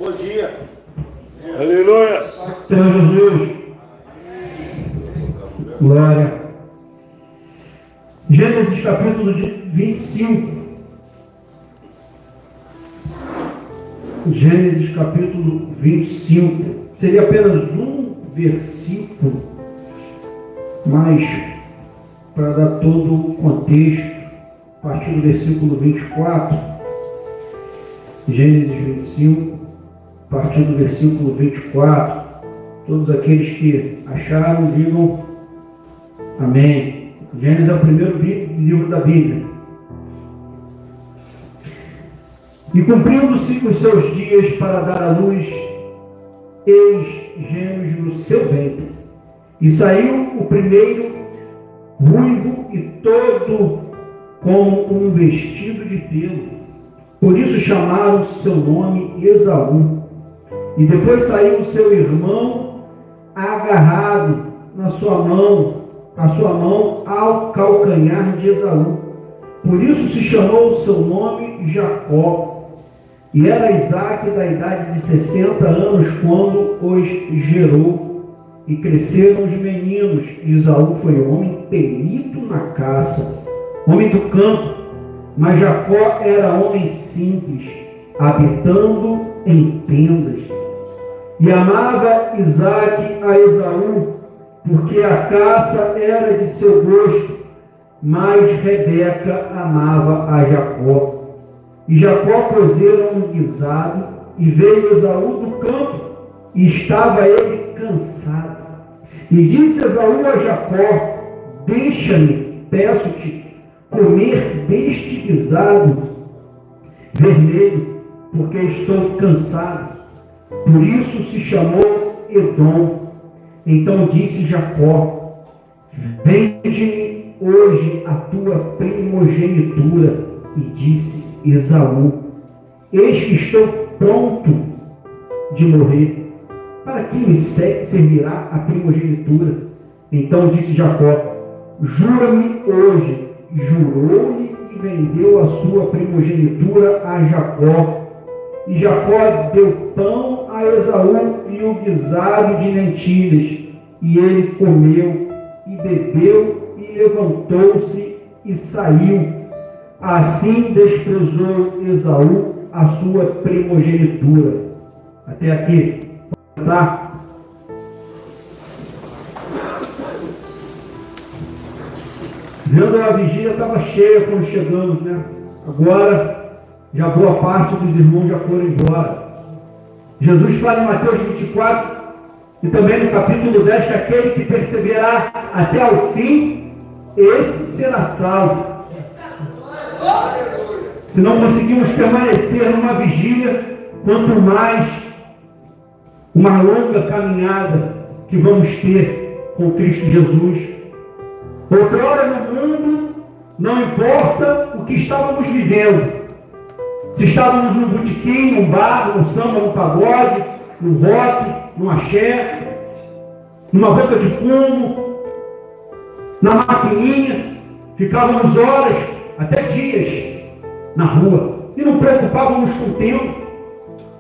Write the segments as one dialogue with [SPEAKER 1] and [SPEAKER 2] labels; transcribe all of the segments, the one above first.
[SPEAKER 1] Bom dia. Aleluia.
[SPEAKER 2] Senhor Jesus. Glória. Gênesis capítulo 25. Gênesis capítulo 25. Seria apenas um versículo, mas para dar todo o contexto, a partir do versículo 24. Gênesis 25, a partir do versículo 24. Todos aqueles que acharam, digam amém. Gênesis é o primeiro livro da Bíblia. E cumprindo-se os seus dias para dar à luz, eis gêmeos no seu ventre. E saiu o primeiro ruivo e todo como um vestido de pelo. Por isso chamaram seu nome Esaú. E depois saiu o seu irmão agarrado a sua mão ao calcanhar de Esaú. Por isso se chamou o seu nome Jacó. E era Isaque da idade de 60 anos quando os gerou. E cresceram os meninos. E Esaú foi homem perito na caça, homem do campo. Mas Jacó era homem simples, habitando em tendas. E amava Isaque a Esaú, porque a caça era de seu gosto, mas Rebeca amava a Jacó. E Jacó pusera um guisado, e veio Esaú do campo, e estava ele cansado. E disse Esaú a Jacó: deixa-me, peço-te, comer deste guisado vermelho, porque estou cansado. Por isso se chamou Edom. Então disse Jacó: vende-me hoje a tua primogenitura. E disse Esaú: eis que estou pronto de morrer. Para que me servirá a primogenitura? Então disse Jacó: jura-me hoje. E jurou-lhe e vendeu a sua primogenitura a Jacó. E Jacó deu pão a Esaú e o guisado de lentilhas. E ele comeu e bebeu e levantou-se e saiu. Assim desprezou Esaú a sua primogenitura. Até aqui. Tá? Vendo a vigília estava cheia quando chegamos, né? Agora, já boa parte dos irmãos já foram embora. Jesus fala em Mateus 24 e também no capítulo 10 que aquele que perseverar até ao fim, esse será salvo. Se não conseguimos permanecer numa vigília, quanto mais uma longa caminhada que vamos ter com Cristo Jesus. Outrora no mundo, não importa o que estávamos vivendo. Se estávamos num botequim, num bar, num samba, num pagode, num rock, num axé, numa boca de fumo, na maquininha, ficávamos horas, até dias, na rua. E não preocupávamos com o tempo,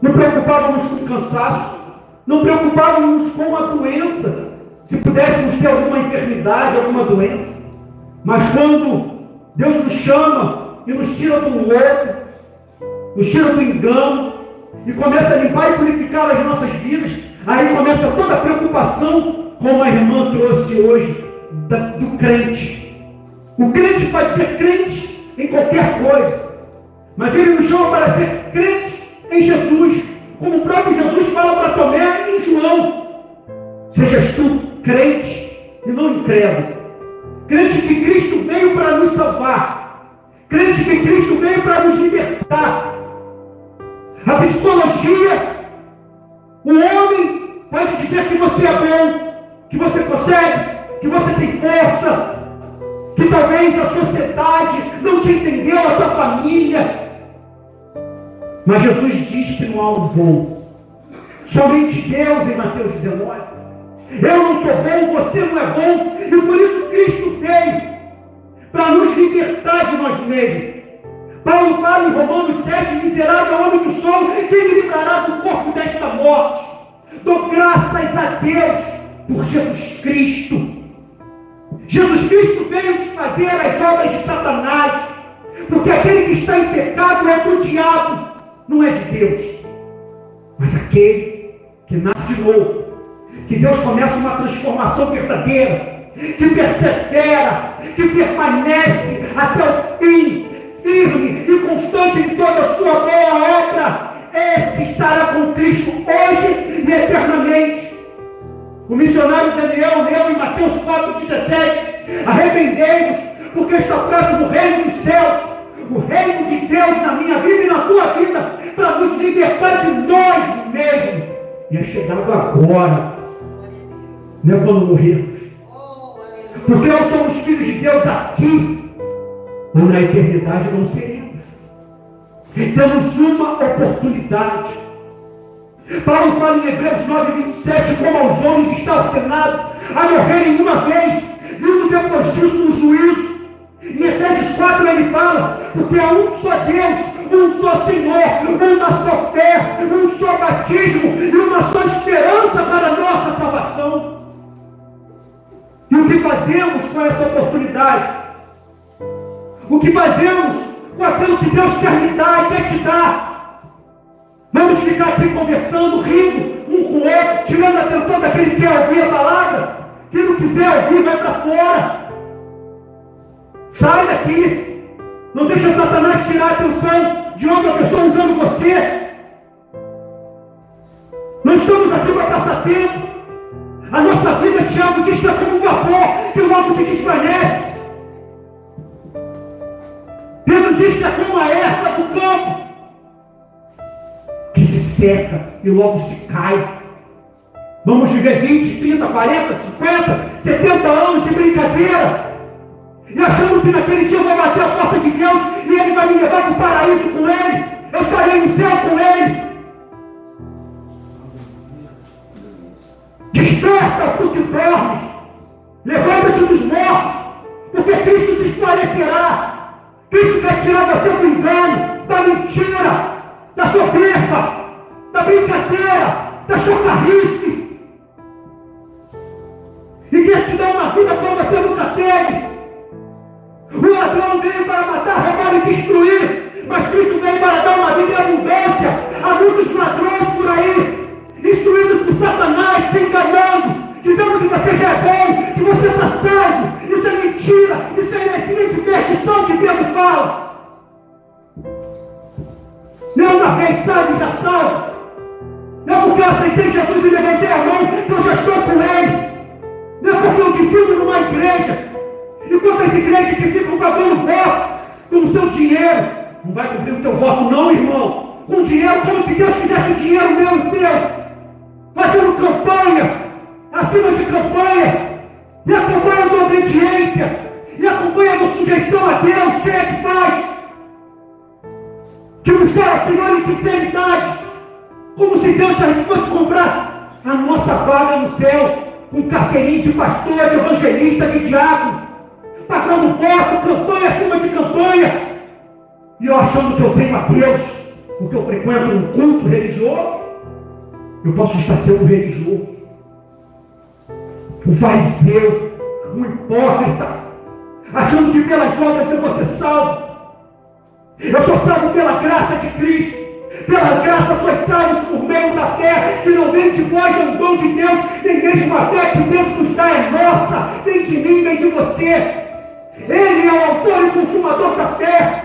[SPEAKER 2] não preocupávamos com o cansaço, não preocupávamos com a doença. Se pudéssemos ter alguma enfermidade, alguma doença. Mas quando Deus nos chama e nos tira do louco, nos tira do engano, e começa a limpar e purificar as nossas vidas, aí começa toda a preocupação, como a irmã trouxe hoje, do crente. O crente pode ser crente em qualquer coisa, mas ele nos chama para ser crente em Jesus, como o próprio Jesus fala para Tomé em João: sejas tu crente e não incrédulo. Crente que Cristo veio para nos salvar. Crente que Cristo veio para nos libertar. A psicologia, o homem pode dizer que você é bom, que você consegue, que você tem força, que talvez a sociedade não te entendeu, a tua família. Mas Jesus diz que não há um bom. Somente Deus, em Mateus 19. Eu não sou bom, você não é bom, e por isso Cristo veio para nos libertar de nós mesmos. Paulo fala em Romanos 7: miserável homem do sol, quem me livrará do corpo pouco desta morte. Dou graças a Deus por Jesus Cristo. Jesus Cristo veio desfazer as obras de Satanás, porque aquele que está em pecado é do diabo, não é de Deus. Mas aquele que nasce de novo, que Deus começa uma transformação verdadeira, que persevera, que permanece até o fim, firme e constante em toda a sua boa obra, esse estará com Cristo hoje e eternamente. O missionário Daniel leu em Mateus 4,17: arrependei-vos, porque está próximo o reino dos céus, o reino de Deus na minha vida e na tua vida, para nos libertar de nós mesmos. E é chegado agora, não é quando morrermos, porque nós somos filhos de Deus aqui, ou na eternidade não seremos. Temos uma oportunidade. Paulo fala em Hebreus 9,27, como aos homens está ordenado a morrerem uma vez, vindo depois disso o juízo. Em Efésios 4 ele fala, porque há um só Deus, um só Senhor, uma só fé, um só batismo e uma só esperança para a nossa salvação. E o que fazemos com essa oportunidade? O que fazemos com aquilo que Deus quer me dar e quer te dar? Vamos ficar aqui conversando, rindo um com o outro, tirando a atenção daquele que quer ouvir a palavra? Quem não quiser ouvir, vai para fora. Sai daqui. Não deixa Satanás tirar a atenção de outra pessoa usando você. Não estamos aqui para passar tempo. A nossa vida, Tiago, diz que é como um vapor que logo se desvanece. Pedro diz que é como a erva do campo, que se seca e logo se cai. Vamos viver 20, 30, 40, 50, 70 anos de brincadeira, e achando que naquele dia eu vou bater a porta de Deus e Ele vai me levar para o paraíso com Ele, eu estarei no céu com Ele. Desperta, tu que dormes, levanta-te dos mortos, porque Cristo te esclarecerá. Cristo quer tirar você do engano, da mentira, da soberba, da brincadeira, da chocarrice, e quer te dar uma vida como você nunca teve. O ladrão veio para matar, roubar e destruir, mas Cristo veio para dar uma vida em abundância. Há muitos ladrões por aí, instruídos por Satanás, te enganando, dizendo que você já é bom, que você está salvo. Isso é mentira, isso é heresia de perdição que Pedro fala. Não uma vez salvo, já salvo. Não porque eu aceitei Jesus e levantei a mão, que eu já estou com Ele. Não é porque eu discípulo numa igreja, enquanto essa igreja que fica pagando voto com o seu dinheiro, não vai cumprir o teu voto não, irmão. Com dinheiro, como se Deus quisesse dinheiro meu e teu. Fazendo campanha, acima de campanha, e a campanha da obediência, e a campanha da sujeição a Deus. Quem é que faz? Que buscar ao Senhor em sinceridade, como se Deus a gente fosse comprar a nossa vaga no céu, com carteirinho de pastor, de evangelista, de diácono, pagando voto, campanha acima de campanha, e eu achando que eu tenho a Deus, porque eu frequento um culto religioso. Eu posso estar sendo religioso, o fariseu, o hipócrita, achando que pelas obras eu vou ser salvo. Eu sou salvo pela graça de Cristo. Pela graça sois salvos por meio da fé, que não vem de vós, é um dom de Deus, nem mesmo a fé que Deus nos dá é nossa, nem de mim, nem de você. Ele é o autor e consumador da fé.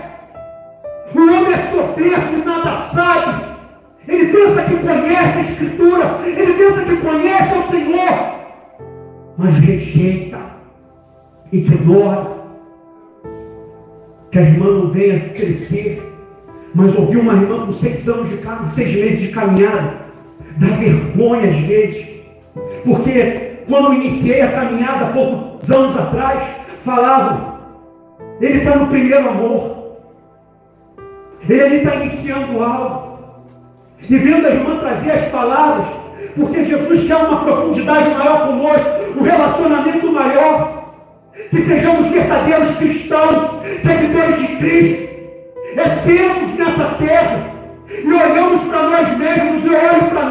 [SPEAKER 2] O homem é soberbo e nada sabe. Ele pensa que conhece a Escritura, ele pensa que conhece o Senhor, mas rejeita, ignora. Que a irmã não venha crescer. Mas ouvir uma irmã com 6 meses de caminhada, dá vergonha às vezes. Porque quando eu iniciei a caminhada há poucos anos atrás, falavam, ele está no primeiro amor, ele está iniciando algo. E vendo a irmã trazer as palavras, porque Jesus quer uma profundidade maior conosco, um relacionamento maior, que sejamos verdadeiros cristãos, seguidores de Cristo. É sermos nessa terra e olhamos para nós mesmos, eu olho para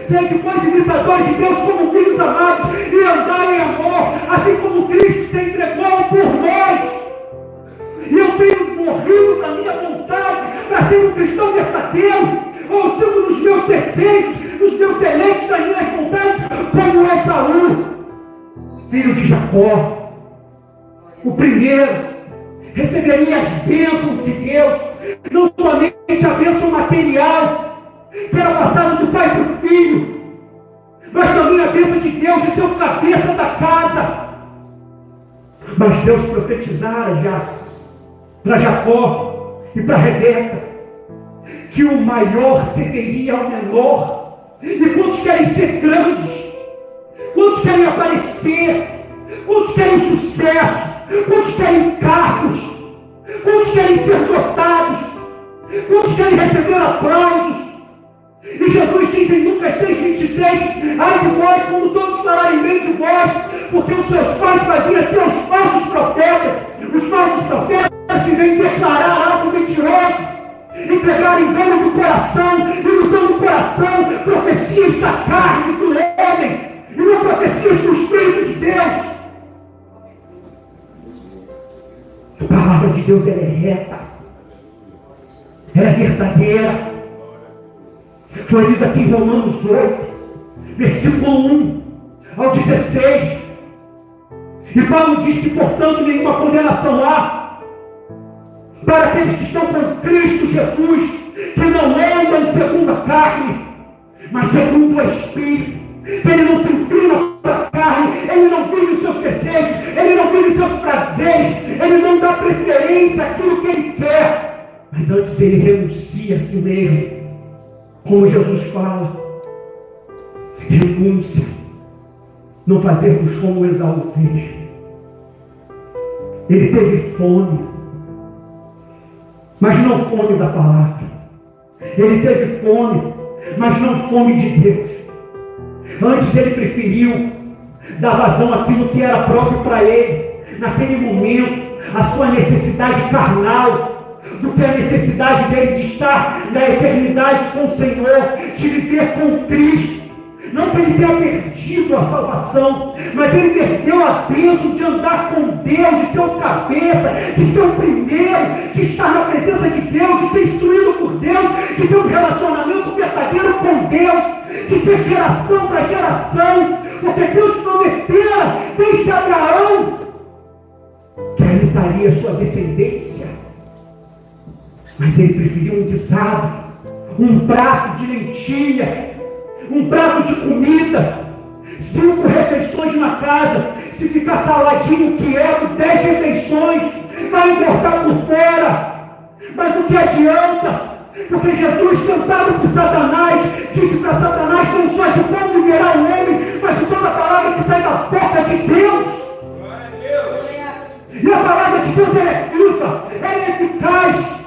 [SPEAKER 2] sede, pois imitadores de Deus como filhos amados, e andar em amor, assim como Cristo se entregou por nós. E eu tenho morrido na minha vontade para ser um cristão verdadeiro, ou sigo nos meus desejos, nos meus deleites, das minhas vontades, como é Esaú, filho de Jacó, o primeiro. Receberia as bênçãos de Deus, não somente a bênção material, que era passada do pai para o filho, mas também a bênção de Deus de ser o cabeça da casa. Mas Deus profetizara já para Jacó e para Rebeca que o maior serviria ao menor. E quantos querem ser grandes? Quantos querem aparecer? Quantos querem sucesso? Quantos querem cargos? Quantos querem ser dotados? Quantos querem receber aplausos? E Jesus diz em Lucas 6,26: ai de vós, quando todos falarem bem de vós, porque os seus pais faziam ser os falsos profetas que vêm declarar algo mentiroso, entregar engano do coração, ilusão do coração, profecias da carne, do homem, e não profecias do Espírito de Deus. A palavra de Deus, ela é reta, ela é verdadeira. Foi lido aqui em Romanos 8, versículo 1 ao 16. E Paulo diz que, portanto, nenhuma condenação há para aqueles que estão com Cristo Jesus, que não andam segundo a carne, mas segundo o Espírito. Ele não se inclina para a carne, ele não vive os seus desejos, ele não vive os seus prazeres, ele não dá preferência àquilo que ele quer, mas antes ele renuncia a si mesmo. Como Jesus fala, renúncia, não fazermos como Esaú fez. Ele teve fome, mas não fome da palavra. Ele teve fome, mas não fome de Deus. Antes ele preferiu dar vazão àquilo que era próprio para ele, naquele momento, a sua necessidade carnal, do que a necessidade dele de estar na eternidade com o Senhor, de viver com Cristo. Não que ele tenha perdido a salvação, mas ele perdeu a bênção de andar com Deus, de ser o cabeça, de ser o primeiro, de estar na presença de Deus, de ser instruído por Deus, de ter um relacionamento verdadeiro com Deus, de ser geração para geração, porque Deus prometera desde Abraão que ele daria sua descendência. Mas ele preferiu um guisado, um prato de lentilha, um prato de comida, 5 refeições na casa. Se ficar caladinho quieto, 10 refeições, vai engordar por fora. Mas o que adianta? Porque Jesus, tentado por Satanás, disse para Satanás: não só de pão viverá o homem, mas de toda a palavra que sai da boca de Deus. Glória a Deus. E a palavra de Deus, ela é viva, ela é eficaz.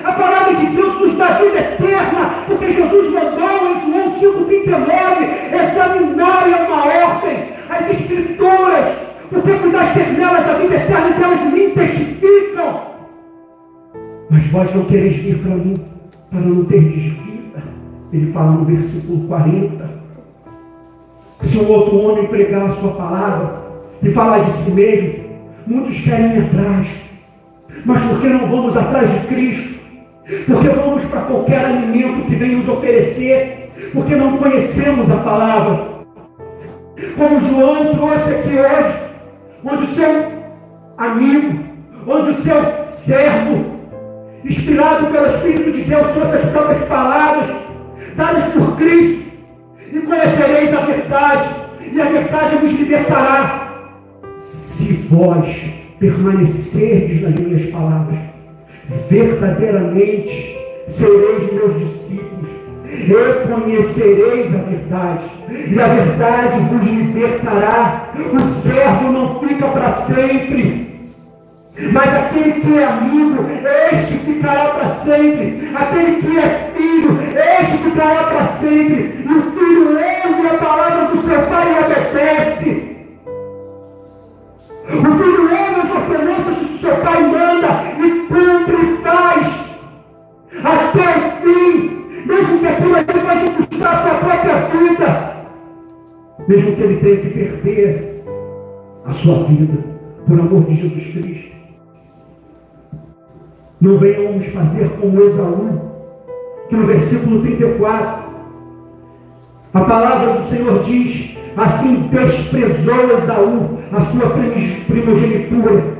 [SPEAKER 2] A palavra de Deus nos dá vida eterna, porque Jesus mandou em João 5,39 examinarem a uma ordem as Escrituras, porque cuidaste nelas a vida eterna, que elas me testificam. Mas vós não quereis vir para mim, para não terdes vida. Ele fala no versículo 40. Se um outro homem pregar a sua palavra e falar de si mesmo, muitos querem ir atrás. Mas por que não vamos atrás de Cristo? Porque vamos para qualquer alimento que venha nos oferecer, porque não conhecemos a palavra. Como João trouxe aqui hoje, onde o seu amigo, onde o seu servo, inspirado pelo Espírito de Deus, trouxe as próprias palavras dadas por Cristo: e conhecereis a verdade, e a verdade vos libertará. Se vós permanecerdes nas minhas palavras, verdadeiramente sereis meus discípulos, e conhecereis a verdade, e a verdade vos libertará. O servo não fica para sempre, mas aquele que é amigo, este ficará para sempre. Aquele que é filho, este ficará para sempre. E o filho ouve a palavra do seu pai e obedece. O filho ouve as ordenanças que o seu pai manda e cumpre e faz até o fim, mesmo que aquilo ali vai custar a sua própria vida. mesmo que ele tenha que perder a sua vida, por amor de Jesus Cristo. Não venhamos fazer como Esaú, que no versículo 34, a palavra do Senhor diz: assim desprezou Esaú a sua primogenitura.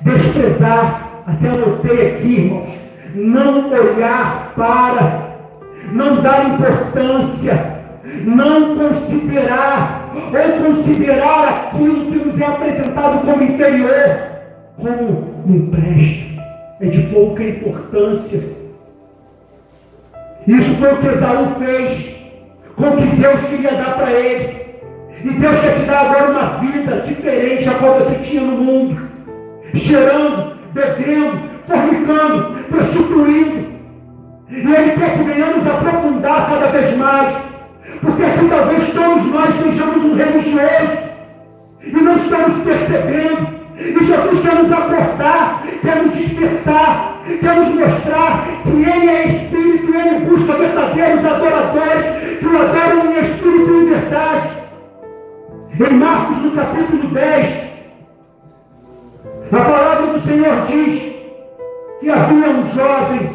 [SPEAKER 2] Desprezar, até anotei aqui, irmãos, não olhar para, não dar importância, não considerar, ou considerar aquilo que nos é apresentado como inferior, como não presta, é de pouca importância. Isso foi o que Esaú fez com o que Deus queria dar para ele. E Deus quer te dar agora uma vida diferente a qual você tinha no mundo, cheirando, bebendo, fornicando, prostituindo. E Ele quer que venhamos aprofundar cada vez mais, porque aqui talvez todos nós sejamos um religioso e não estamos percebendo. E Jesus quer nos acordar, quer nos despertar, quer nos mostrar que Ele é Espírito e Ele busca verdadeiros adoradores que o adoram em Espírito e em verdade. Em Marcos, no capítulo 10, a palavra do Senhor diz que havia um jovem,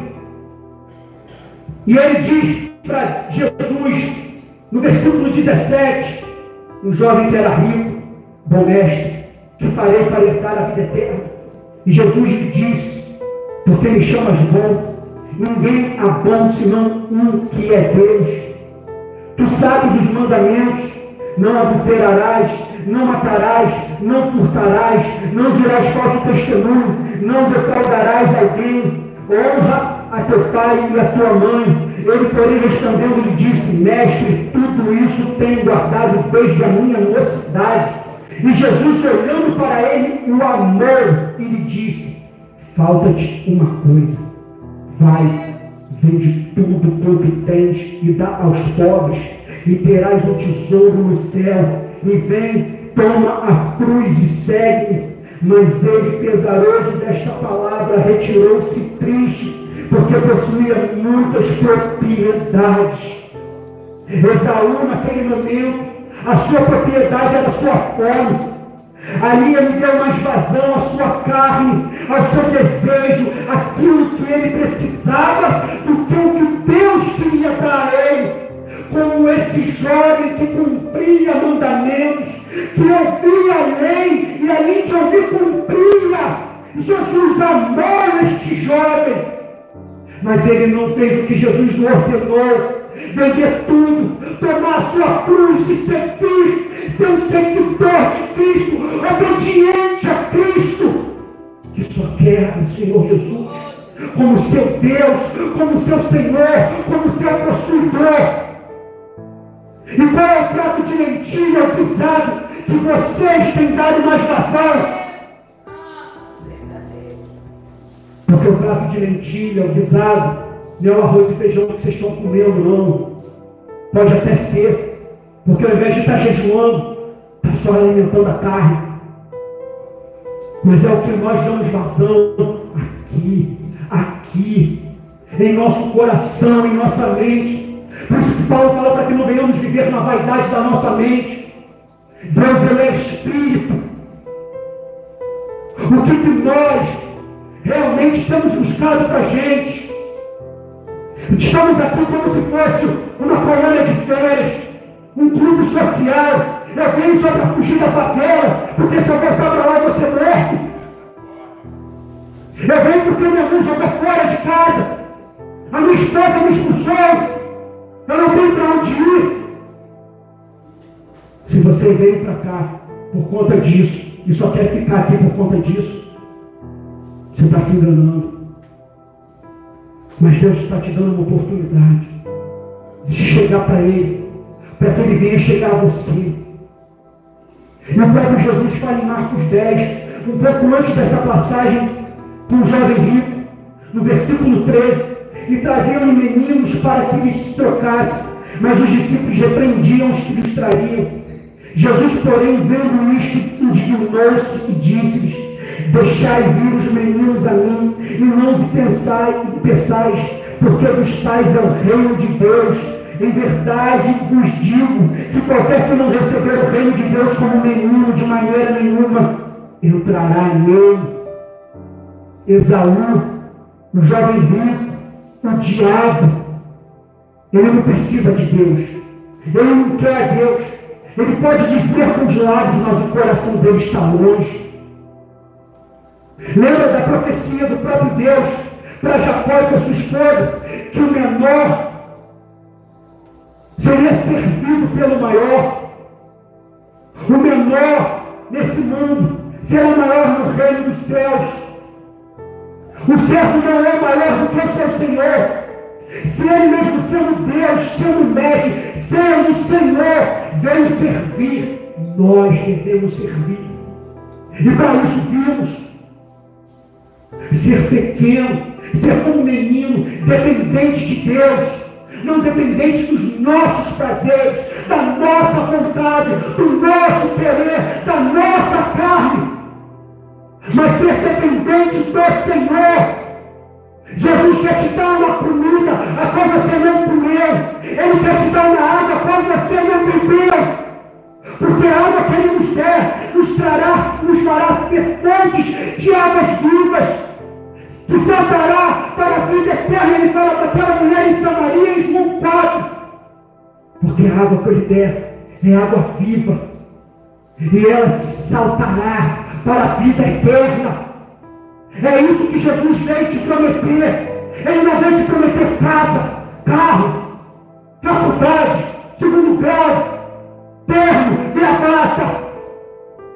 [SPEAKER 2] e ele diz para Jesus, no versículo 17, um jovem que era rico: bom mestre, que farei para herdar a vida eterna? E Jesus lhe disse: porque me chamas bom? Ninguém há bom senão um, que é Deus. Tu sabes os mandamentos: não adulterarás, não matarás, não furtarás, não dirás falso testemunho, não defraudarás alguém, honra a teu pai e a tua mãe. Ele, porém, respondendo, lhe disse: mestre, tudo isso tenho guardado desde a minha mocidade. E Jesus, olhando para ele, o amou e lhe disse: falta-te uma coisa, vai, vende tudo quanto tens e dá aos pobres, e terás um tesouro no céu, e vem, toma a cruz e segue-me. Mas ele, pesaroso desta palavra, retirou-se triste, porque possuía muitas propriedades. Esaú, naquele momento, a sua propriedade era a sua fome. Ali ele deu mais vazão à sua carne, ao seu desejo, aquilo que ele precisava, do que o que Deus queria dar a ele. Como esse jovem que cumpria mandamentos, que ouvia a lei, e além de ouvir, cumpria. Jesus amou este jovem, mas ele não fez o que Jesus ordenou: vender tudo, tomar a sua cruz e seguir, ser um seguidor de Cristo, obediente a Cristo, que só quer o Senhor Jesus como seu Deus, como seu Senhor, como seu possuidor. E qual é o prato de lentilha, o guisado, que vocês têm dado mais vazão? Porque o prato de lentilha, o guisado, não é o arroz e feijão que vocês estão comendo, não. Pode até ser, porque ao invés de estar jejuando, está só alimentando a carne. Mas é o que nós damos vazão aqui, em nosso coração, em nossa mente. Por isso que Paulo fala para que não venhamos viver na vaidade da nossa mente. Deus, Ele é Espírito. O que nós realmente estamos buscando para a gente? Estamos aqui como se fosse uma colônia de férias, um clube social. Eu venho só para fugir da favela, porque se eu voltar para lá eu vou ser morto. Eu venho porque minha mãe jogou fora de casa, a minha esposa me expulsou, eu não tenho para onde ir. Se você veio para cá por conta disso e só quer ficar aqui por conta disso, você está se enganando. Mas Deus está te dando uma oportunidade de chegar para Ele, para que Ele venha chegar a você. E o próprio Jesus fala em Marcos 10, um pouco antes dessa passagem, com um jovem rico, no versículo 13, e traziam meninos para que lhes trocasse, mas os discípulos repreendiam os que lhes trariam. Jesus, porém, vendo isto, indignou-se e disse-lhes: deixai vir os meninos a mim, e não os peçais, porque dos tais é o reino de Deus. Em verdade vos digo que qualquer que não receber o reino de Deus como menino de maneira nenhuma entrará nele. Esaú, o jovem rico, o diabo, ele não precisa de Deus, ele não quer Deus, ele pode dizer com os lábios, mas o coração dele está longe. Lembra da profecia do próprio Deus para Jacó e para sua esposa, que o menor seria servido pelo maior. O menor nesse mundo será maior no reino dos céus. O servo não é maior do que o seu Senhor. Se ele mesmo sendo Deus, sendo mestre, sendo Senhor, veio servir, nós devemos servir. E para isso vimos ser pequeno, ser como um menino, dependente de Deus, não dependente dos nossos prazeres, da nossa vontade, do nosso querer, da nossa carne, mas ser dependente do Senhor. Jesus quer te dar uma comida a qual você não comeu, Ele quer te dar uma água a qual você não bebeu, porque a água que Ele nos der nos fará ser fontes de águas vivas, que saltará para a vida eterna. Ele fala para aquela mulher em Samaria, em João 4, porque a água que Ele der é água viva, e ela saltará para a vida eterna. É isso que Jesus veio te prometer. Ele não veio te prometer casa, carro, faculdade, segundo grau, terno, gravata.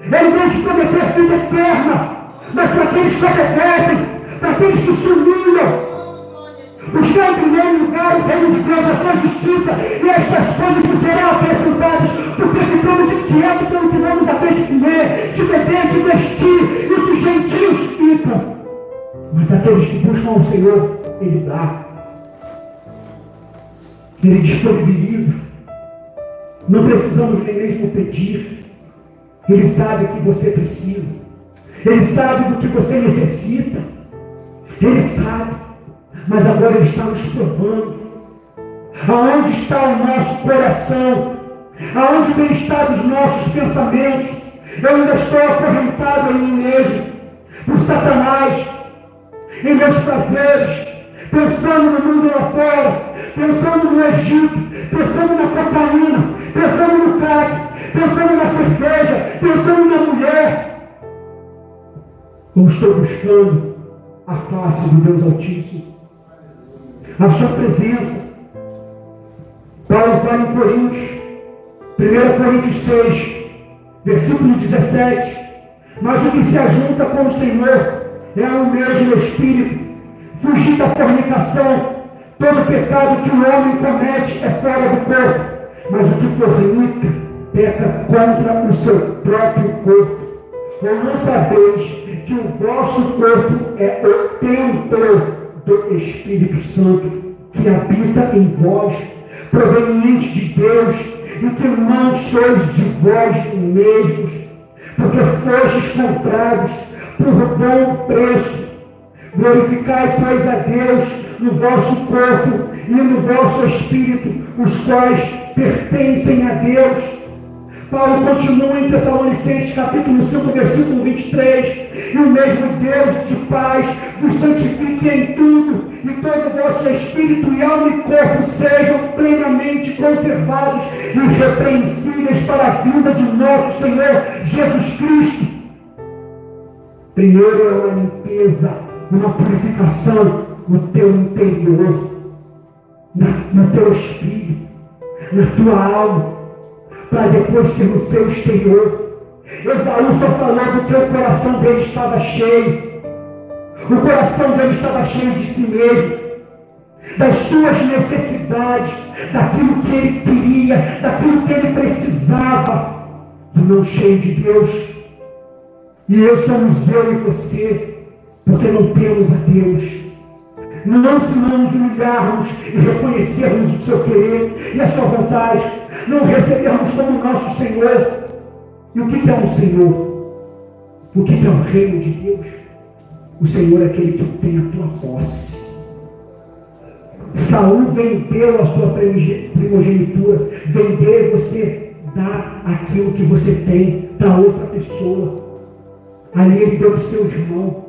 [SPEAKER 2] Ele veio te prometer vida eterna, mas para aqueles que obedecem, para aqueles que se humilham, buscar em primeiro lugar o reino de Deus, a sua justiça, e estas coisas que serão acrescentadas, porque ficamos inquietos pelo que vamos a ter de comer, de beber, de vestir. Isso os gentios ficam, mas aqueles que buscam ao Senhor, Ele dá, Ele disponibiliza. Não precisamos nem mesmo pedir. Ele sabe o que você precisa, Ele sabe do que você necessita, Ele sabe. Mas agora Ele está nos provando aonde está o nosso coração, aonde tem estado os nossos pensamentos. Eu ainda estou acorrentado em mim mesmo, por Satanás, em meus prazeres, pensando no mundo lá fora, pensando no Egito, pensando na cocaína, pensando no crack, pensando na cerveja, pensando na mulher. Ou estou buscando a face do Deus Altíssimo, a sua presença. Paulo fala em Coríntios, 1 Coríntios 6, versículo 17, mas o que se ajunta com o Senhor é o mesmo Espírito. Fugir da fornicação. Todo pecado que o homem comete é fora do corpo, mas o que fornica peca contra o seu próprio corpo. Ou não sabeis que o vosso corpo é o templo do Espírito Santo, que habita em vós, proveniente de Deus, e que não sois de vós mesmos, porque fostes comprados por bom preço. Glorificai, pois, a Deus no vosso corpo e no vosso espírito, os quais pertencem a Deus. Paulo continua em Tessalonicenses capítulo 5, versículo 23, e o mesmo Deus de paz vos santifique em tudo, e todo o vosso espírito e alma e corpo sejam plenamente conservados e irrepreensíveis para a vinda de nosso Senhor Jesus Cristo. Primeiro é uma limpeza, uma purificação no teu interior, no teu espírito, na tua alma, para depois ser no teu exterior. Esaú só falou do que o coração dele estava cheio. O coração dele estava cheio de si mesmo, das suas necessidades, daquilo que ele queria, daquilo que ele precisava, e não cheio de Deus. E somos eu e você, porque não temos a Deus. Não se nos humilharmos e reconhecermos o seu querer e a sua vontade, não recebermos como nosso Senhor. E o que é um Senhor? O que é o reino de Deus? O Senhor é aquele que tem a tua posse. Saul vendeu a sua primogenitura. Vender é você dar aquilo que você tem para outra pessoa. Ali ele deu para o seu irmão.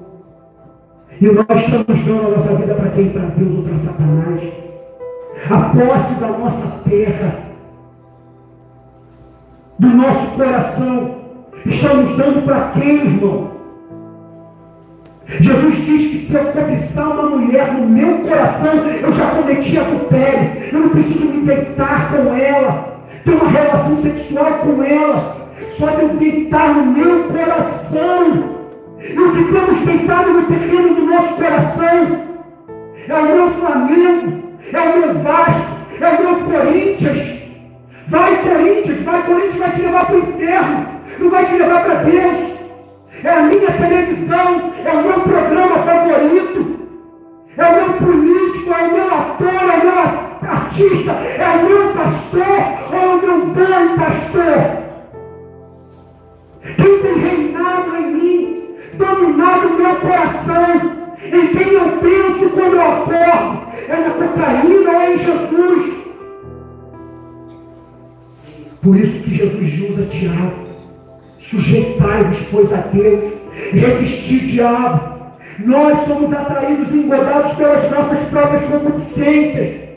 [SPEAKER 2] E nós estamos dando a nossa vida para quem? Para Deus ou para Satanás. A posse da nossa terra, do nosso coração, estamos dando para quem, irmão? Jesus diz que se eu cobiçar uma mulher no meu coração, eu já cometi adultério. Eu não preciso me deitar com ela, ter uma relação sexual com ela, só de eu deitar no meu coração. E o que temos deitado no terreno do nosso coração é o meu Flamengo, é o meu Vasco, é o meu Corinthians. Vai Corinthians, vai te levar para o inferno, não vai te levar para Deus. É a minha televisão, é o meu programa favorito, é o meu político, é o meu ator, é o meu artista, é o meu pastor, é o meu bom pastor. Quem tem reinado em mim, dominado o meu coração, em quem eu penso quando eu acordo, é na cocaína ou é em Jesus? Por isso que Jesus usa Tiago. Sujeitai-vos, pois, a Deus, resistir o diabo. Nós somos atraídos e engodados pelas nossas próprias concupiscências.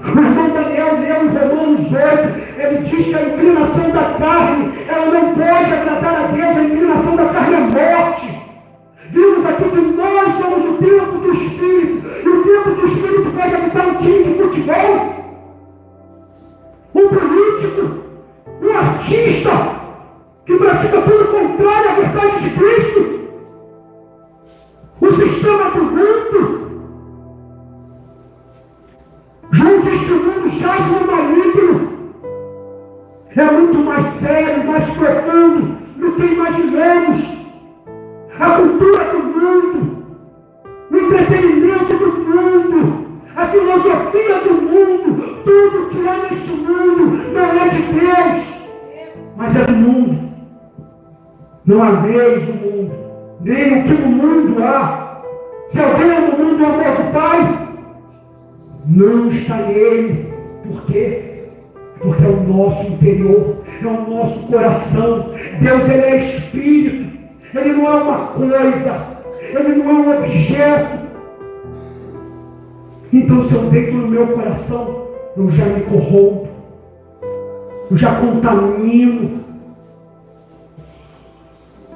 [SPEAKER 2] O irmão Daniel leu em Romanos 8, ele diz que a inclinação da carne, ela não pode agradar a Deus, a inclinação da carne é morte. Vimos aqui que nós somos o templo do Espírito, e o templo do Espírito pode habitar um time de futebol, um político, um artista que pratica tudo contrário à verdade de Cristo, o sistema do mundo. João diz que o mundo jaz no maligno. É muito mais sério, mais profundo do que imaginamos. A cultura do mundo, o entretenimento do mundo, a filosofia do mundo, tudo que é neste mundo não é de Deus, mas é do mundo. Não ameis o mundo, nem o que no mundo há. Se alguém é do mundo, o amor do Pai não está nele. Por quê? Porque é o nosso interior, é o nosso coração. Deus, ele é Espírito, ele não é uma coisa, ele não é um objeto. Então, se eu deito no meu coração, eu já me corrompo, eu já contamino.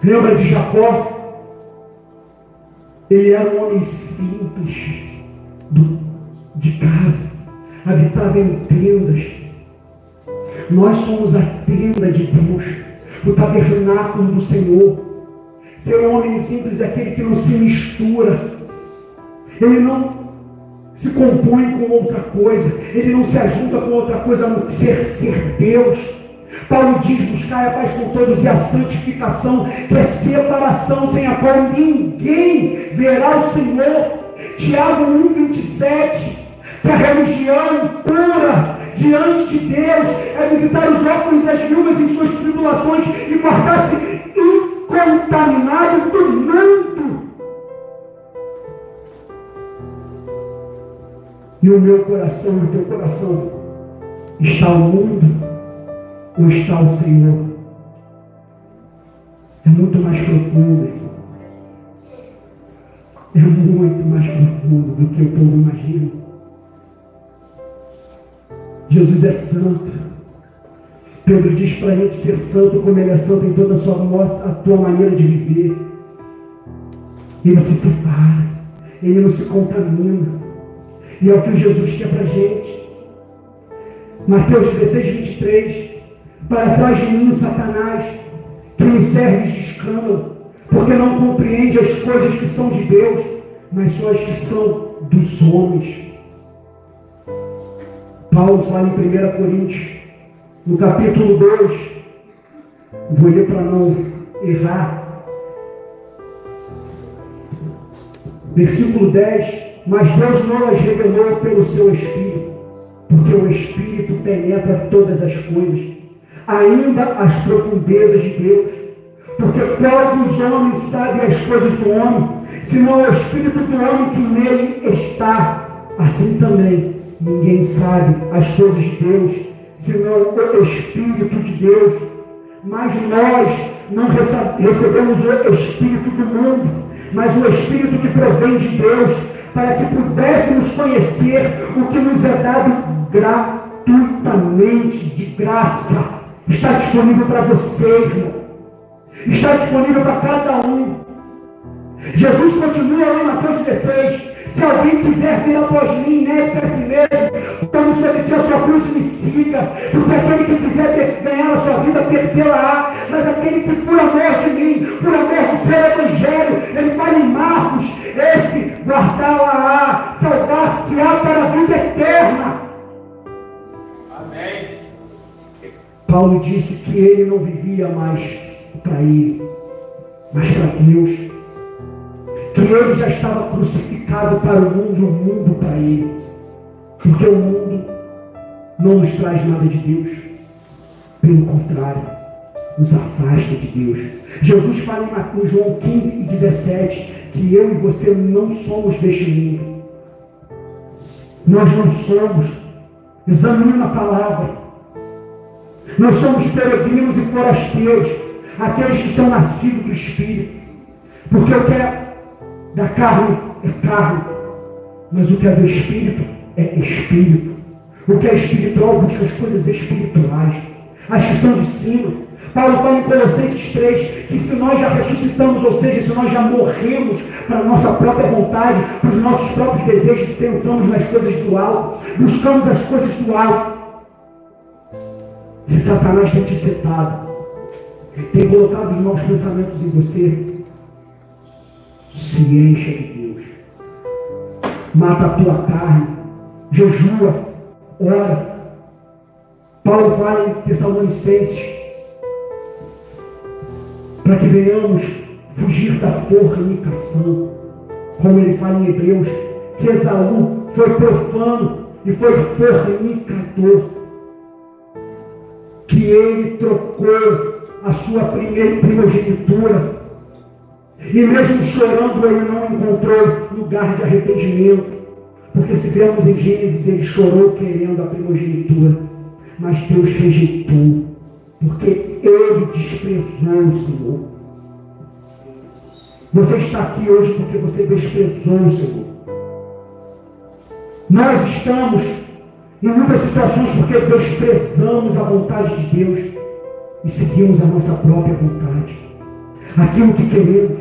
[SPEAKER 2] Lembra de Jacó? Ele era um homem simples, de casa, habitava em tendas. Nós somos a tenda de Deus, o tabernáculo do Senhor. Ser um homem simples é aquele que não se mistura, ele não se compõe com outra coisa, ele não se ajunta com outra coisa a não ser Deus. Paulo diz: buscai a paz com todos e a santificação, que é separação, sem a qual ninguém verá o Senhor. Tiago 1,27, que a religião pura diante de Deus é visitar os órfãos e as viúvas em suas tribulações e guardar-se incontaminado do mundo. E o meu coração e o teu coração, está o mundo ou está o Senhor? É muito mais profundo, irmão. É muito mais profundo do que o povo imagina. Jesus é santo. Pedro diz para a gente ser santo como ele é santo em toda a tua maneira de viver. Ele se separa, ele não se contamina. E é o que Jesus quer para a gente. Mateus 16:23. Para trás de mim, Satanás, que me serves de escândalo, porque não compreende as coisas que são de Deus, mas só as que são dos homens. Paulo fala em 1 Coríntios, no capítulo 2, vou ler para não errar, versículo 10, mas Deus não as revelou pelo seu Espírito, porque o Espírito penetra todas as coisas, ainda as profundezas de Deus, porque qual dos homens sabe as coisas do homem, senão o espírito do homem que nele está. Assim também, ninguém sabe as coisas de Deus, senão o Espírito de Deus. Mas nós não recebemos o Espírito do mundo, mas o Espírito que provém de Deus, para que pudéssemos conhecer o que nos é dado gratuitamente, de graça. Está disponível para você, irmão. Está disponível para cada um. Jesus continua lá em Mateus 16. Se alguém quiser vir após mim, negue-se a si mesmo, tome sobre si a sua cruz e me siga. Porque aquele que quiser ganhar a sua vida, perdê-la-á. Mas aquele que por amor de mim, por amor do seu evangelho, ele fala em Marcos, esse guardá-la-á, salvar-se-á para a vida eterna.
[SPEAKER 3] Amém.
[SPEAKER 2] Paulo disse que ele não vivia mais para ele, mas para Deus. Que ele já estava crucificado para o mundo para ele. Porque o mundo não nos traz nada de Deus. Pelo contrário, nos afasta de Deus. Jesus fala em João 15 e 17 que eu e você não somos deste mundo. Nós não somos. Examine a palavra. Nós somos peregrinos e forasteiros, aqueles que são nascidos do Espírito. Porque o que é da carne é carne, mas o que é do Espírito é Espírito. O que é espiritual busca as coisas espirituais, as que são de cima. Paulo fala em Colossenses 3 que se nós já ressuscitamos, ou seja, se nós já morremos para a nossa própria vontade, para os nossos próprios desejos, pensamos nas coisas do alto, buscamos as coisas do alto. Se Satanás tem te setado, tem colocado os maus pensamentos em você, se encha de Deus. Mata a tua carne, jejua, ora. Paulo fala em Tessalonicenses para que venhamos fugir da fornicação, como ele fala em Hebreus, que Esaú foi profano e foi fornicador, que ele trocou a sua primogenitura, e mesmo chorando ele não encontrou lugar de arrependimento, porque se vemos em Gênesis, ele chorou querendo a primogenitura, mas Deus rejeitou, porque ele desprezou o Senhor. Você está aqui hoje porque você desprezou o Senhor. Nós estamos em muitas situações porque desprezamos a vontade de Deus e seguimos a nossa própria vontade, aquilo que queremos.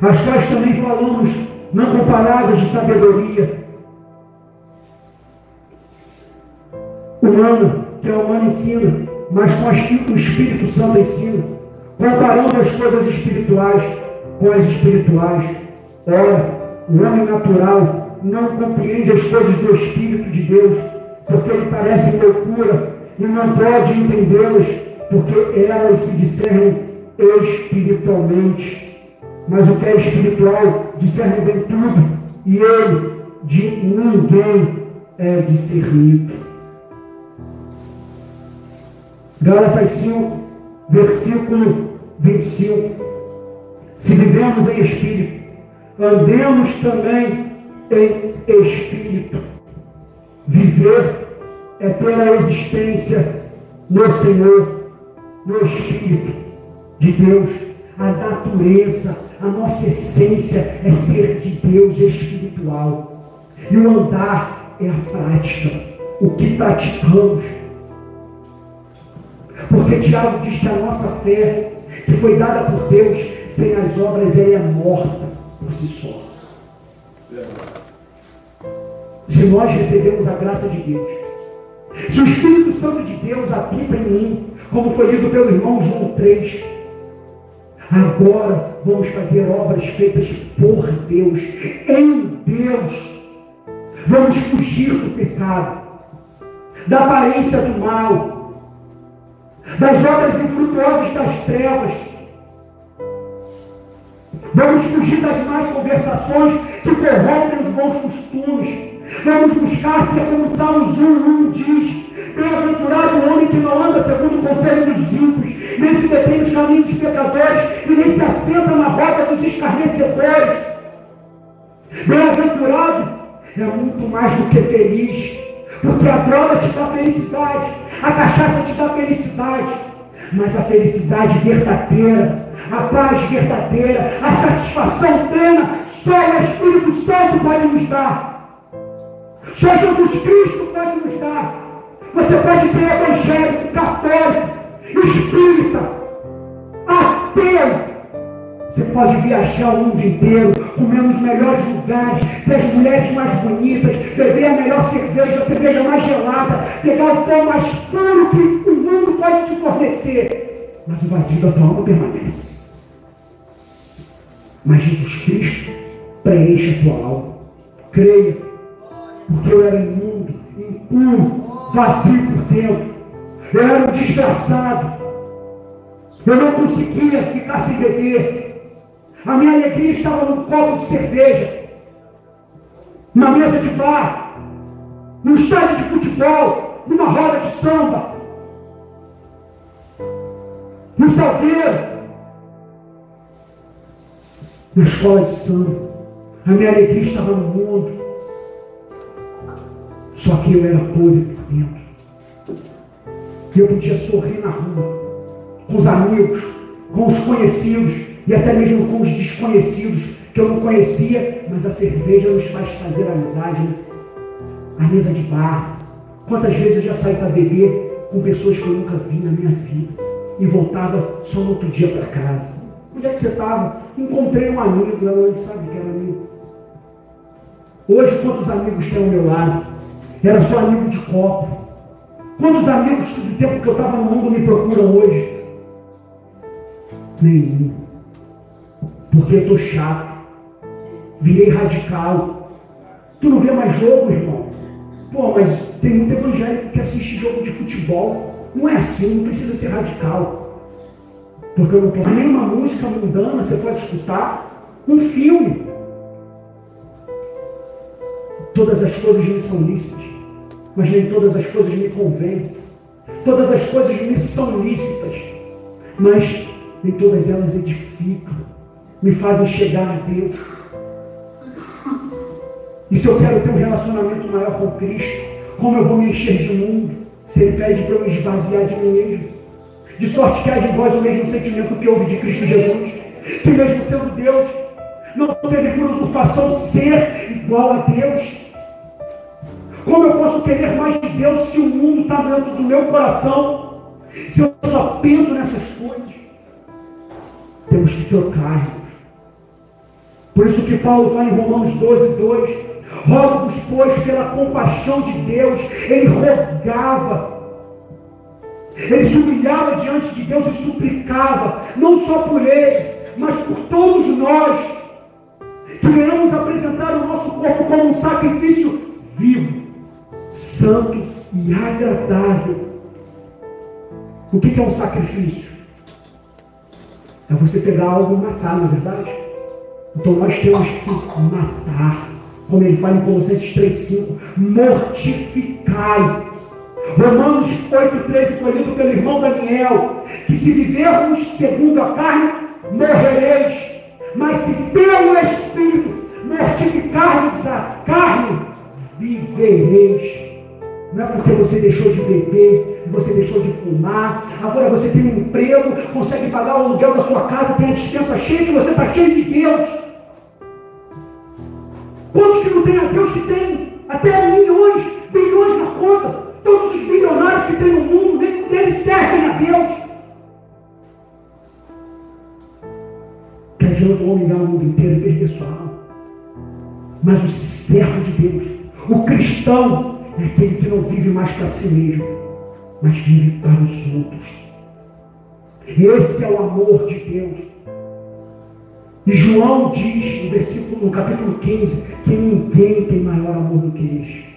[SPEAKER 2] As quais também falamos não com palavras de sabedoria humana, que a humana ensina, mas com as que o Espírito Santo ensina, comparando as coisas espirituais com as espirituais. Ora, o homem natural não compreende as coisas do Espírito de Deus, porque lhe parecem loucura, e não pode entendê-las, porque elas se discernem espiritualmente. Mas o que é espiritual discerne bem tudo, e ele de ninguém é discernido. Gálatas 5, versículo 25. Se vivemos em espírito, andemos também em espírito. Viver é ter a existência no Senhor, no Espírito de Deus. A natureza, a nossa essência é ser de Deus espiritual. E o andar é a prática, o que praticamos. Porque Tiago diz que a nossa fé, que foi dada por Deus, sem as obras, ela é morta por si só. Se nós recebemos a graça de Deus, se o Espírito Santo de Deus habita em mim, como foi lido pelo irmão João 3, agora vamos fazer obras feitas por Deus, em Deus. Vamos fugir do pecado, da aparência do mal, das obras infrutuosas das trevas. Vamos fugir das más conversações que corrompem os bons costumes. Vamos buscar ser como Salmos 1:1 diz: Bem-aventurado o homem que não anda segundo o conselho dos ímpios, nem se detém nos caminhos dos pecadores, e nem se assenta na roda dos escarnecedores. Bem-aventurado é muito mais do que feliz, porque a droga te dá felicidade, a cachaça te dá felicidade, mas a felicidade verdadeira, a paz verdadeira, a satisfação plena, só o Espírito Santo pode nos dar. Só Jesus Cristo pode nos dar. Você pode ser evangélico, católico, espírita, ateu. Você pode viajar o mundo inteiro, comer nos melhores lugares, ter as mulheres mais bonitas, beber a melhor cerveja, a cerveja mais gelada, pegar o pão mais puro que o mundo pode te fornecer. Mas o vazio da tua alma permanece. Mas Jesus Cristo preenche a tua alma. Creia, porque eu era imundo, impuro, vazio por dentro. Eu era um desgraçado. Eu não conseguia ficar sem beber. A minha alegria estava num copo de cerveja, na mesa de bar, num estádio de futebol, numa roda de samba, no salgueiro, na escola de samba. A minha alegria estava no mundo. Só que eu era podre por dentro. Eu podia sorrir na rua, com os amigos, com os conhecidos, e até mesmo com os desconhecidos, que eu não conhecia, mas a cerveja nos faz fazer amizade, né? A mesa de bar. Quantas vezes eu já saí para beber com pessoas que eu nunca vi na minha vida, e voltava só no outro dia para casa. Onde é que você estava? Encontrei um amigo, ela não sabe que era amigo. Hoje, quantos amigos tem ao meu lado? Era só amigo de copo. Quantos amigos do tempo que eu estava no mundo me procuram hoje? Nenhum. Porque eu estou chato. Virei radical. Tu não vê mais jogo, irmão? Pô, mas tem muito evangélico que assiste jogo de futebol. Não é assim, não precisa ser radical. Porque eu não tenho nenhuma música mundana, você pode escutar um filme. Todas as coisas me são lícitas, mas nem todas as coisas me convêm. Todas as coisas me são lícitas, mas nem todas elas edificam, me fazem chegar a Deus. E se eu quero ter um relacionamento maior com Cristo, como eu vou me encher de mundo, se Ele pede para eu me esvaziar de mim mesmo? De sorte que há de vós o mesmo sentimento que houve de Cristo Jesus, que mesmo sendo Deus, não teve por usurpação ser igual a Deus. Como eu posso querer mais de Deus se o mundo está dentro do meu coração? Se eu só penso nessas coisas? Temos que trocar, irmãos. Por isso que Paulo fala em Romanos 12:2, rogo-vos, pois, pela compaixão de Deus. Ele rogava, ele se humilhava diante de Deus e suplicava, não só por ele, mas por todos nós, que venhamos apresentar o nosso corpo como um sacrifício vivo, santo e agradável. O que é um sacrifício? É você pegar algo e matar, não é verdade? Então nós temos que matar, como ele fala em Colossenses 3:5, mortificai. Romanos 8:13 foi lido pelo irmão Daniel, que se vivermos segundo a carne, morrereis, mas se pelo Espírito mortificardes a carne, vivereis. Não é porque você deixou de beber, você deixou de fumar, agora você tem um emprego, consegue pagar o aluguel da sua casa, tem a despensa cheia, que você está cheio de Deus. Quantos que não tem a Deus que tem até milhões, bilhões na conta? Todos os bilionários que tem no mundo, nem deles servem a Deus. Que adianta o homem ganhar o mundo inteiro e perder sua alma? Mas o servo de Deus, o cristão, é aquele que não vive mais para si mesmo, mas vive para os outros. Esse é o amor de Deus. E João diz no capítulo 15, que ninguém tem maior amor do que este,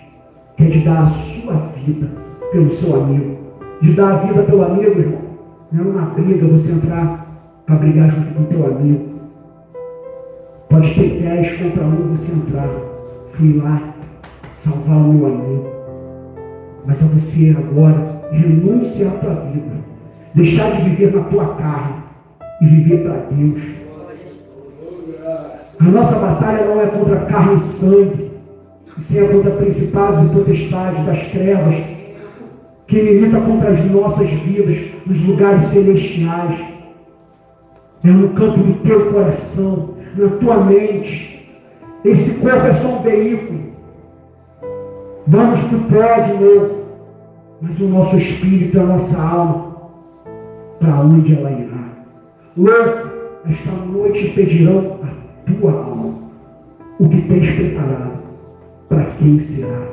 [SPEAKER 2] que é de dar a sua vida pelo seu amigo. De dar a vida pelo amigo, irmão, não é uma briga você entrar para brigar junto com o teu amigo. Pode ter 10 contra 1, você entrar. Fui lá salvar o meu amigo. mas é você agora renunciar à tua vida, deixar de viver na tua carne e viver para Deus. A nossa batalha não é contra carne e sangue, e sim é contra principados e potestades das trevas, que milita contra as nossas vidas nos lugares celestiais. É no campo do teu coração, na tua mente. Esse corpo é só um veículo. Vamos para o pó de novo, mas o nosso espírito, a nossa alma, para onde ela irá? Louco, esta noite pedirão a tua alma, o que tens preparado, para quem será?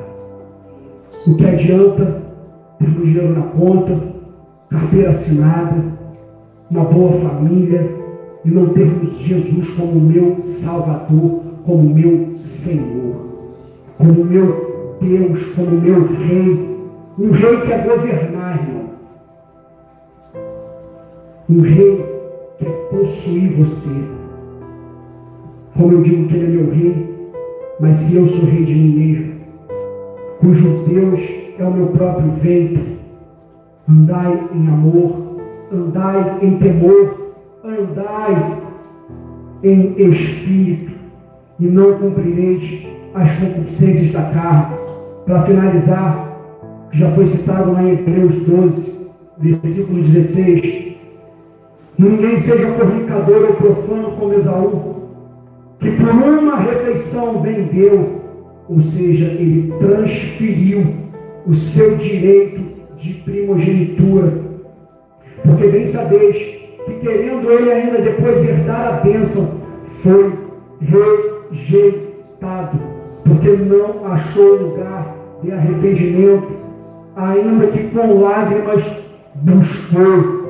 [SPEAKER 2] O que adianta termos dinheiro na conta, carteira assinada, uma boa família, e não termos Jesus como meu Salvador, como meu Senhor, como meu Deus, como meu Rei, um Rei que é governar, irmão, um Rei que é possuir você. Como eu digo que Ele é meu Rei, mas se eu sou Rei de mim mesmo, cujo Deus é o meu próprio ventre, andai em amor, andai em temor, andai em espírito, e não cumprireis as concupiscências da carne. Para finalizar, que já foi citado lá em Hebreus 12, versículo 16, ninguém seja fornicador ou profano como Esaú, que por uma refeição vendeu, ou seja, ele transferiu o seu direito de primogenitura, porque bem sabeis que querendo ele ainda depois herdar a bênção, foi rejeitado, porque não achou lugar de arrependimento, ainda que com lágrimas buscou.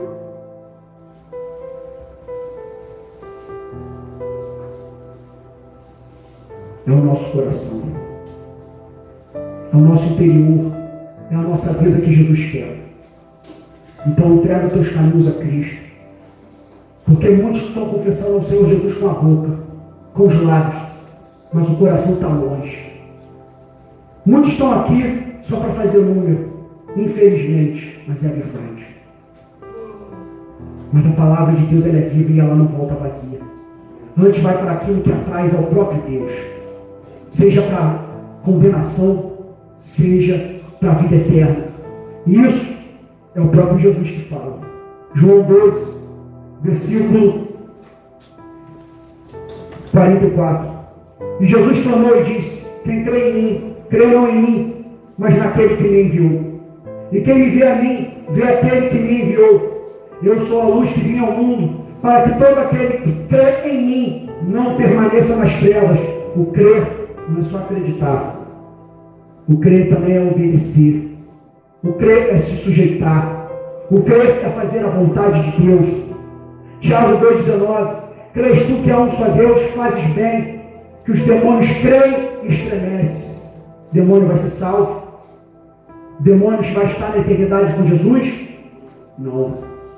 [SPEAKER 2] É o nosso coração, é o nosso interior, é a nossa vida que Jesus quer. Então entrega os teus caminhos a Cristo, porque muitos estão confessando ao Senhor Jesus com a boca, com os lábios, mas o coração está longe. Muitos estão aqui só para fazer número, infelizmente, mas é verdade. Mas a palavra de Deus ela é viva e ela não volta vazia. Antes vai para aquilo que atraz ao próprio Deus, seja para condenação, seja para a vida eterna. E isso é o próprio Jesus que fala. João 12, versículo 44. E Jesus clamou e disse: quem crê em mim, crê não em mim, mas naquele que me enviou. E quem me vê a mim, vê aquele que me enviou. Eu sou a luz que vim ao mundo, para que todo aquele que crê em mim não permaneça nas trevas. O crer não é só acreditar. O crer também é obedecer. O crer é se sujeitar. O crer é fazer a vontade de Deus. Tiago 2,19. Crês tu que há um só Deus, fazes bem, que os demônios creem e estremecem. Demônio vai ser salvo? Demônios vai estar na eternidade com Jesus? Não.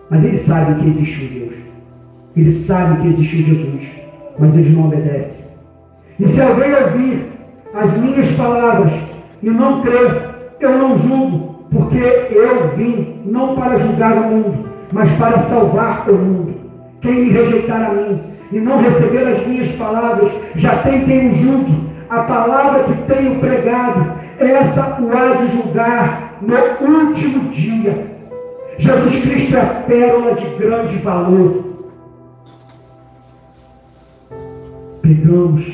[SPEAKER 2] Mas eles sabem que existe um Deus. Eles sabem que existe um Jesus. Mas eles não obedecem. E se alguém ouvir as minhas palavras e não crer, eu não julgo, porque eu vim não para julgar o mundo, mas para salvar o mundo. Quem me rejeitar a mim e não receber as minhas palavras, já tem quem o julgue. A palavra que tenho pregado, essa o há de julgar no último dia. Jesus Cristo é a pérola de grande valor. Pegamos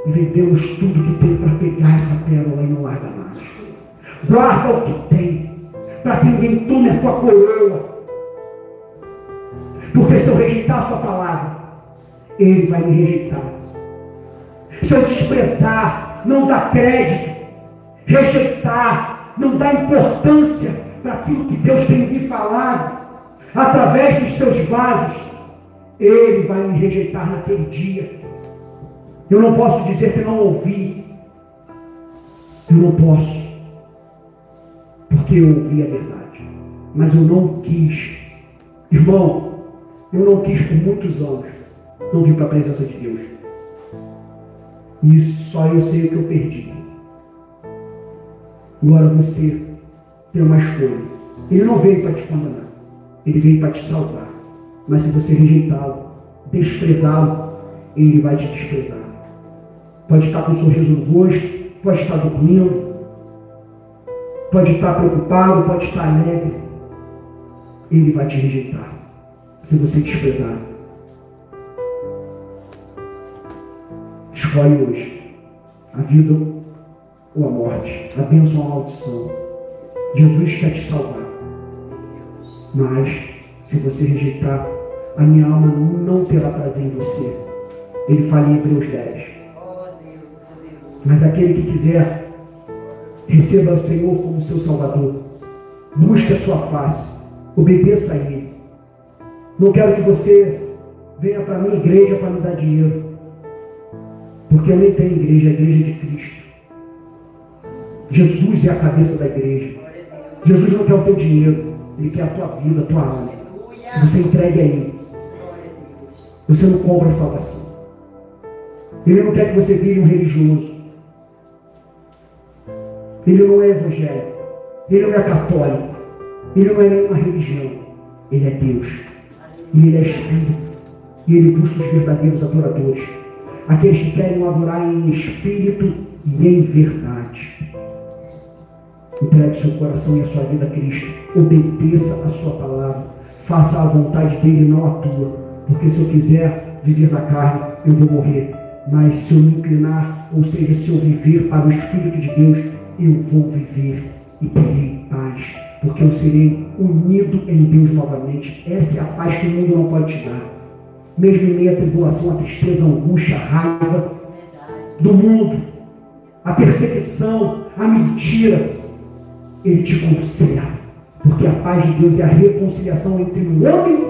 [SPEAKER 2] e vendemos tudo que tem para pegar essa pérola e não larga mais. Guarda o que tem, para que ninguém tome a tua coroa. Porque se eu rejeitar a sua palavra, ele vai me rejeitar. Se eu desprezar, não dar crédito, rejeitar, não dar importância para aquilo que Deus tem me falado, através dos seus vasos, ele vai me rejeitar naquele dia. Eu não posso dizer que não ouvi. Eu não posso. Porque eu ouvi a verdade. Mas eu não quis. Irmão, eu não quis por muitos anos não vir para a presença de Deus. E só eu sei o que eu perdi. Agora você tem uma escolha. Ele não veio para te condenar. Ele veio para te salvar. Mas se você rejeitá-lo, desprezá-lo, ele vai te desprezar. Pode estar com um sorriso no rosto, pode estar dormindo, pode estar preocupado, pode estar alegre. Ele vai te rejeitar se você desprezar. Escolhe hoje a vida ou a morte, a bênção ou a maldição. Jesus quer te salvar. Mas, se você rejeitar, a minha alma não terá prazer em você. Ele fala em Hebreus 10. Mas aquele que quiser, receba o Senhor como seu Salvador. Busque a sua face. Obedeça a Ele. Não quero que você venha para a minha igreja para me dar dinheiro. Porque eu nem tenho igreja, a igreja de Cristo. Jesus é a cabeça da igreja. Jesus não quer o teu dinheiro. Ele quer a tua vida, a tua alma. Você entregue a Ele. Você não compra a salvação. Ele não quer que você vire um religioso. Ele não é evangélico. Ele não é católico. Ele não é nenhuma religião. Ele é Deus. E Ele é Espírito. E Ele busca os verdadeiros adoradores. Aqueles que querem adorar em espírito e em verdade. Entregue seu coração e a sua vida a Cristo. Obedeça a sua palavra. Faça a vontade dele, não a tua. Porque se eu quiser viver na carne, eu vou morrer. Mas se eu me inclinar, ou seja, se eu viver para o Espírito de Deus, eu vou viver e terei paz. Porque eu serei unido em Deus novamente. Essa é a paz que o mundo não pode te dar. Mesmo em meio à tribulação, a tristeza, a angústia, a raiva do mundo, a perseguição, a mentira, Ele te conserva. Porque a paz de Deus é a reconciliação entre o homem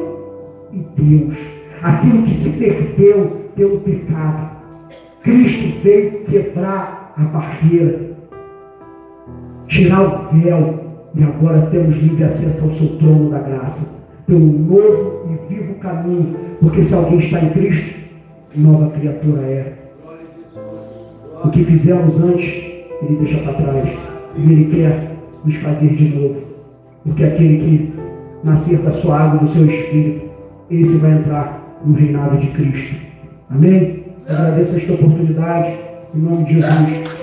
[SPEAKER 2] e Deus. Aquilo que se perdeu pelo pecado. Cristo veio quebrar a barreira, tirar o véu, e agora temos livre acesso ao seu trono da graça, pelo novo e vivo caminho, porque se alguém está em Cristo, nova criatura é. O que fizemos antes, Ele deixa para trás, e Ele quer nos fazer de novo, porque aquele que nascer da sua água, do seu Espírito, esse vai entrar no reinado de Cristo. Amém? Agradeço esta oportunidade, em nome de Jesus.